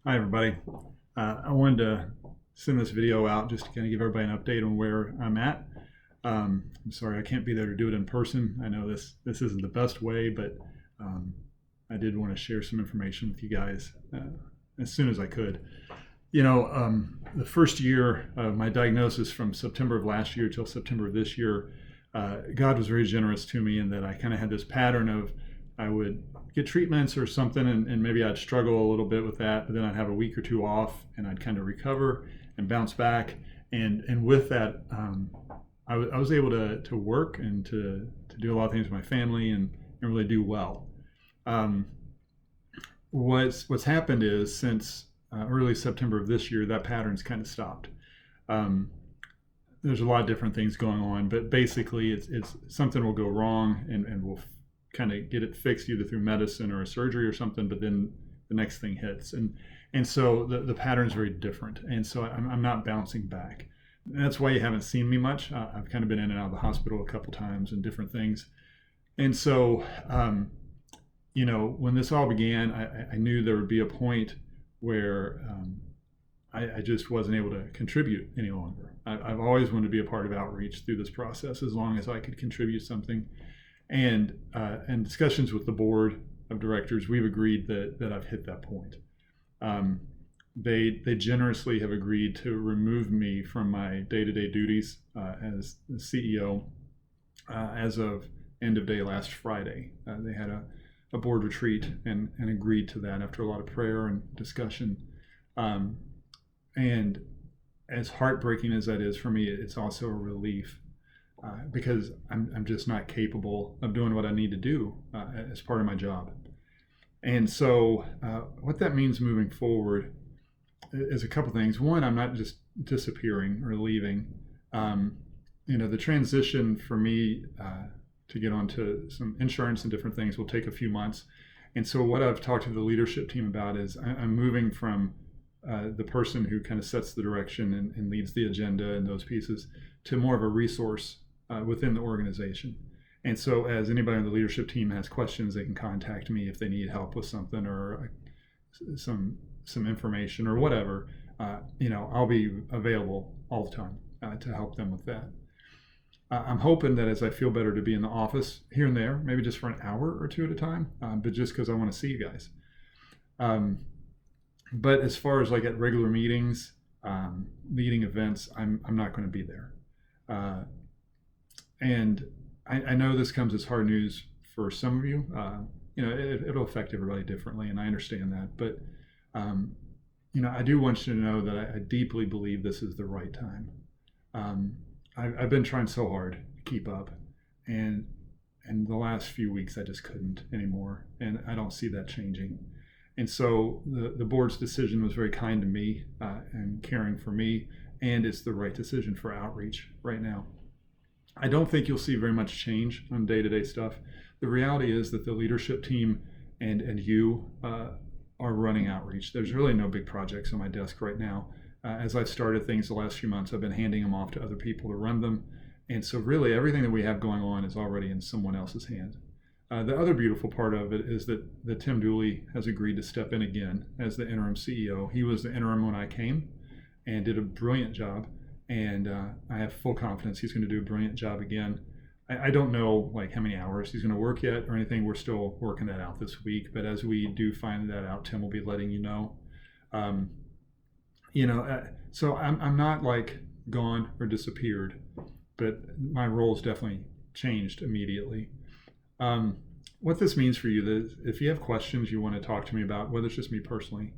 Hi, everybody. I wanted to send this video out just to kind of give everybody an update on where I'm at. I'm sorry I can't be there to do it in person. I know this isn't the best way, but um, I did want to share some information with you guys as soon as I could. The first year of my diagnosis from September of last year till September of this year, God was very generous to me in that I kind of had this pattern of I would get treatments or something, and maybe I'd struggle a little bit with that, but then I'd have a week or two off, and I'd kind of recover and bounce back. And with that, I was able to work and to do a lot of things with my family and really do well. Um, what's happened is since early September of this year, that pattern's kind of stopped. Um, there's a lot of different things going on, but basically, it's something will go wrong, and we'll kind of get it fixed either through medicine or a surgery or something, but then the next thing hits, and so the pattern's very different, and so I'm not bouncing back. And that's why you haven't seen me much. I've kind of been in and out of the hospital a couple times and different things, and so when this all began, I knew there would be a point where I just wasn't able to contribute any longer. I've always wanted to be a part of outreach through this process as long as I could contribute something. And discussions with the board of directors, we've agreed that I've hit that point. They generously have agreed to remove me from my day-to-day duties as the CEO as of end of day last Friday. They had a board retreat and agreed to that after a lot of prayer and discussion. And as heartbreaking as that is for me, it's also a relief because I'm just not capable of doing what I need to do as part of my job. And so what that means moving forward is a couple things. One, I'm not just disappearing or leaving. The transition for me to get onto some insurance and different things will take a few months. And so what I've talked to the leadership team about is I'm moving from the person who kind of sets the direction and leads the agenda and those pieces to more of a resource within the organization. And so as anybody on the leadership team has questions, they can contact me if they need help with something or some information or whatever. I'll be available all the time to help them with that. I'm hoping that as I feel better to be in the office here and there, maybe just for an hour or two at a time, but just because I want to see you guys. But as far as like at regular meetings, leading events, I'm not going to be there. And I know this comes as hard news for some of you. It'll affect everybody differently, and I understand that. But I do want you to know that I deeply believe this is the right time. I've been trying so hard to keep up, and the last few weeks I just couldn't anymore, and I don't see that changing. And so the board's decision was very kind to me and caring for me, and it's the right decision for outreach right now. I don't think you'll see very much change on day-to-day stuff. The reality is that the leadership team and you are running outreach. There's really no big projects on my desk right now. As I've started things the last few months, I've been handing them off to other people to run them. And so really everything that we have going on is already in someone else's hand. The other beautiful part of it is that Tim Dooley has agreed to step in again as the interim CEO. He was the interim when I came and did a brilliant job. And I have full confidence he's going to do a brilliant job again. I don't know like how many hours he's going to work yet or anything. We're still working that out this week. But as we do find that out, Tim will be letting you know. So I'm not like gone or disappeared, but my role's definitely changed immediately. What this means for you is if you have questions you want to talk to me about, whether it's just me personally,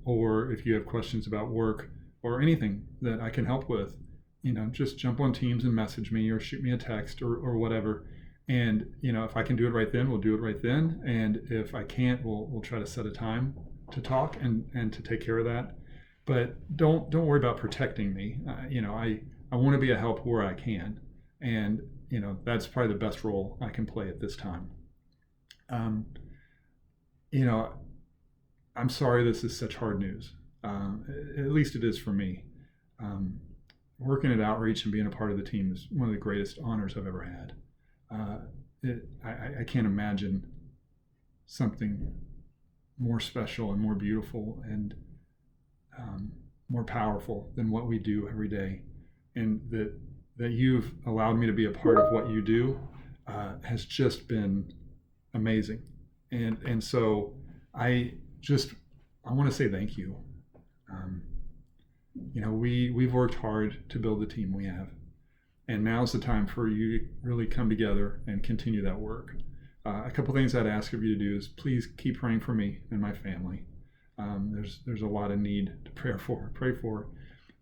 or if you have questions about work or anything that I can help with, just jump on Teams and message me or shoot me a text or whatever. And, if I can do it right then, we'll do it right then. And if I can't, we'll try to set a time to talk and to take care of that. But don't worry about protecting me. I want to be a help where I can. And, that's probably the best role I can play at this time. I'm sorry this is such hard news. At least it is for me. Working at Outreach and being a part of the team is one of the greatest honors I've ever had. I can't imagine something more special and more beautiful and more powerful than what we do every day. And that you've allowed me to be a part of what you do has just been amazing. And so I want to say thank you. We've worked hard to build the team we have, and now's the time for you to really come together and continue that work. A couple things I'd ask of you to do is please keep praying for me and my family. There's a lot of need to pray for,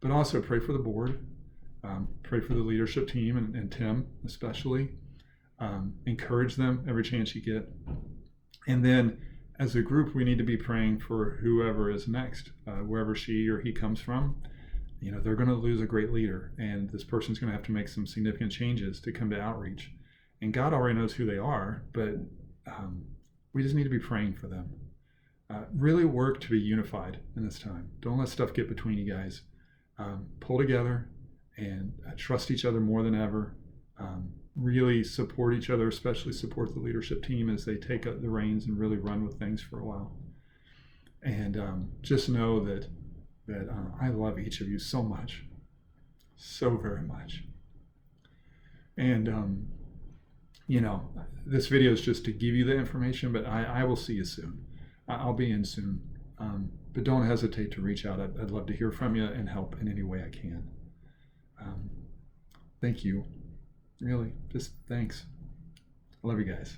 but also pray for the board, pray for the leadership team and Tim especially. Encourage them every chance you get. And then as a group, we need to be praying for whoever is next, wherever she or he comes from. They're going to lose a great leader, and this person's going to have to make some significant changes to come to outreach. And God already knows who they are, but we just need to be praying for them. Really work to be unified in this time. Don't let stuff get between you guys. Pull together and trust each other more than ever. Really support each other, especially support the leadership team as they take up the reins and really run with things for a while. And just know that I love each of you so much, so very much. And this video is just to give you the information, but I will see you soon. I'll be in soon. But don't hesitate to reach out. I'd love to hear from you and help in any way I can. Thank you. Really, just thanks. I love you guys.